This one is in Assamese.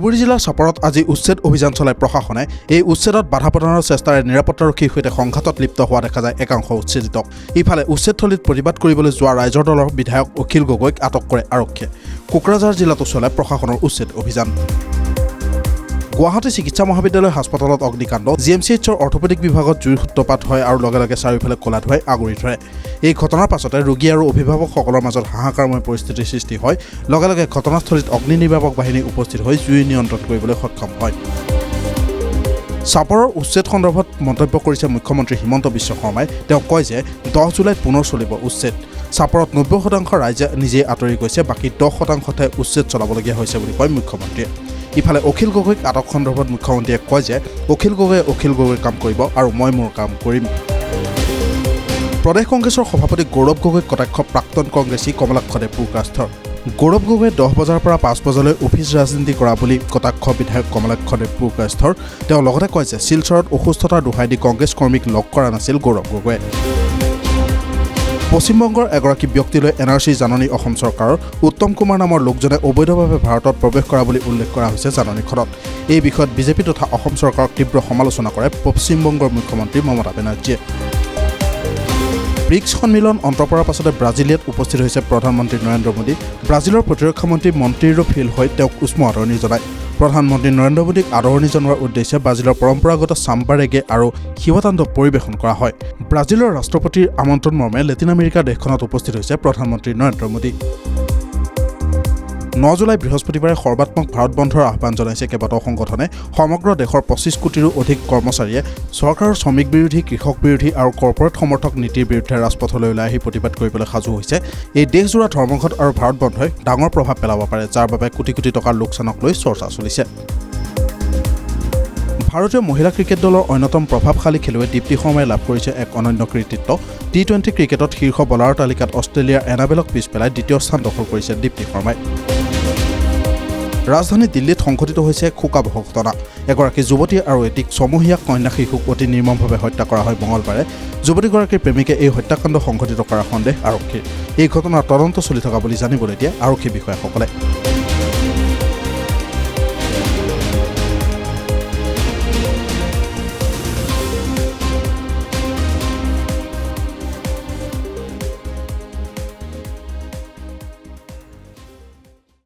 ধুবুৰী জিলাৰ চাপৰত আজি উচ্ছেদ অভিযান চলাই প্ৰশাসনে এই উচ্ছেদত বাধা প্ৰদানৰ চেষ্টাৰে নিৰাপত্তাৰক্ষীৰ সৈতে সংঘাতত লিপ্ত হোৱা দেখা যায় একাংশ উচ্ছেদিতক। ইফালে উচ্ছেদথলীত প্ৰতিবাদ কৰিবলৈ যোৱা ৰাইজৰ দলৰ বিধায়ক অখিল গগৈক আটক কৰে আৰক্ষীয়ে। কোকৰাঝাৰ জিলাতো চলে প্ৰশাসনৰ উচ্ছেদ অভিযান। গুৱাহাটী চিকিৎসা মহাবিদ্যালয় হাস্পতালত অগ্নিকাণ্ড, GMCHৰ অৰ্থপেডিক বিভাগত জুইৰ সূত্ৰপাত হয় আৰু লগে লগে চাৰিওফালে ক'লা ধুৱাই আগুৰি ধৰে। এই ঘটনাৰ পাছতে ৰোগী আৰু অভিভাৱকসকলৰ মাজত হাহাকাৰময় পৰিস্থিতিৰ সৃষ্টি হয়। লগে লগে ঘটনাস্থলীত অগ্নি নিৰ্বাপক বাহিনী উপস্থিত হৈ জুই নিয়ন্ত্ৰণ কৰিবলৈ সক্ষম হয়। চাপৰৰ উচ্ছেদ সন্দৰ্ভত মন্তব্য কৰিছে মুখ্যমন্ত্ৰী হিমন্ত বিশ্ব শৰ্মাই। তেওঁ কয় যে 10 জুলাইত পুনৰ চলিব উচ্ছেদ। চাপৰত 90% ৰাইজে নিজেই আঁতৰি গৈছে, বাকী 10%হে উচ্ছেদ চলাবলগীয়া হৈছে বুলি কয় মুখ্যমন্ত্ৰীয়ে। ইফালে অখিল গগৈক আটক সন্দৰ্ভত মুখ্যমন্ত্ৰীয়ে কয় যে অখিল গগৈৰ কাম কৰিব আৰু মই মোৰ কাম কৰিম। প্ৰদেশ কংগ্ৰেছৰ সভাপতি গৌৰৱ গগৈক কটাক্ষ প্ৰাক্তন কংগ্ৰেছী কমলাক্ষ দেৱপুৰকাস্থৰ। গৌৰৱ গগৈয়ে 10 বজাৰ পৰা 5 বজালৈ অফিচ ৰাজনীতি কৰা বুলি কটাক্ষ বিধায়ক কমলাক্ষ দেৱপুৰকাস্থৰ। তেওঁ লগতে কয় যে শিলচৰত অসুস্থতাৰ দোহাই দি কংগ্ৰেছ কৰ্মীক লগ কৰা নাছিল গৌৰৱ গগৈয়ে। পশ্চিমবংগৰ এগৰাকী ব্যক্তিলৈ NRC জাননী অসম চৰকাৰৰ। উত্তম কুমাৰ নামৰ লোকজনে অবৈধভাৱে ভাৰতত প্ৰৱেশ কৰা বুলি উল্লেখ কৰা হৈছে জাননীখনত। এই বিষয়ত বিজেপি তথা অসম চৰকাৰক তীব্ৰ সমালোচনা কৰে পশ্চিমবংগৰ মুখ্যমন্ত্ৰী মমতা বেনাৰ্জীয়ে। ব্ৰিক্স সন্মিলন অন্ত পৰাৰ পাছতে ব্ৰাজিলিয়াত উপস্থিত হৈছে প্ৰধানমন্ত্ৰী নৰেন্দ্ৰ মোদী। ব্ৰাজিলৰ প্ৰতিৰক্ষা মন্ত্ৰী মণ্টেইৰো ফিল হৈ তেওঁক উষ্ম আদৰণি জনায়। প্ৰধানমন্ত্ৰী নৰেন্দ্ৰ মোদীক আদৰণি জনোৱাৰ উদ্দেশ্যে ব্ৰাজিলৰ পৰম্পৰাগত চাম্বা ৰেগে আৰু শিৱতাণ্ডৱ পৰিৱেশন কৰা হয়। ব্ৰাজিলৰ ৰাষ্ট্ৰপতিৰ আমন্ত্ৰণ মৰ্মে লেটিন আমেৰিকা দেশখনত উপস্থিত হৈছে প্ৰধানমন্ত্ৰী নৰেন্দ্ৰ মোদী। 9 জুলাই বৃহস্পতিবাৰে সৰ্বাত্মক ভাৰত বন্ধৰ আহ্বান জনাইছে কেইবাটাও সংগঠনে। সমগ্ৰ দেশৰ 25 কোটিৰো অধিক কৰ্মচাৰীয়ে চৰকাৰৰ শ্ৰমিক বিৰোধী, কৃষক বিৰোধী আৰু কৰ্পৰেট সমৰ্থক নীতিৰ বিৰুদ্ধে ৰাজপথলৈ ওলাই আহি প্ৰতিবাদ কৰিবলৈ সাজু হৈছে। এই দেশজোৰা ধৰ্মঘট আৰু ভাৰত বন্ধই ডাঙৰ প্ৰভাৱ পেলাব পাৰে, যাৰ বাবে কোটি কোটি টকাৰ লোকচানক লৈ চৰ্চা চলিছে। ভাৰতীয় মহিলা ক্ৰিকেট দলৰ অন্যতম প্ৰভাৱশালী খেলুৱৈ দীপ্তি শৰ্মাই লাভ কৰিছে এক অনন্য কৃতিত্ব। T20 ক্ৰিকেটত শীৰ্ষ বলাৰৰ তালিকাত অষ্ট্ৰেলিয়াৰ এনাবেলক পিছ পেলাই দ্বিতীয় স্থান দখল কৰিছে দীপ্তি শৰ্মাই। ৰাজধানী দিল্লীত সংঘটিত হৈছে শোকাবহ ঘটনা। এগৰাকী যুৱতী আৰু এটি ছমহীয়া কন্যা শিশুক অতি নিৰ্মমভাৱে হত্যা কৰা হয় মঙলবাৰে। যুৱতীগৰাকীৰ প্ৰেমিকে এই হত্যাকাণ্ড সংঘটিত কৰাৰ সন্দেহ আৰক্ষীৰ। এই ঘটনাৰ তদন্ত চলি থকা বুলি জানিবলৈ দিয়ে আৰক্ষী বিষয়াসকলে।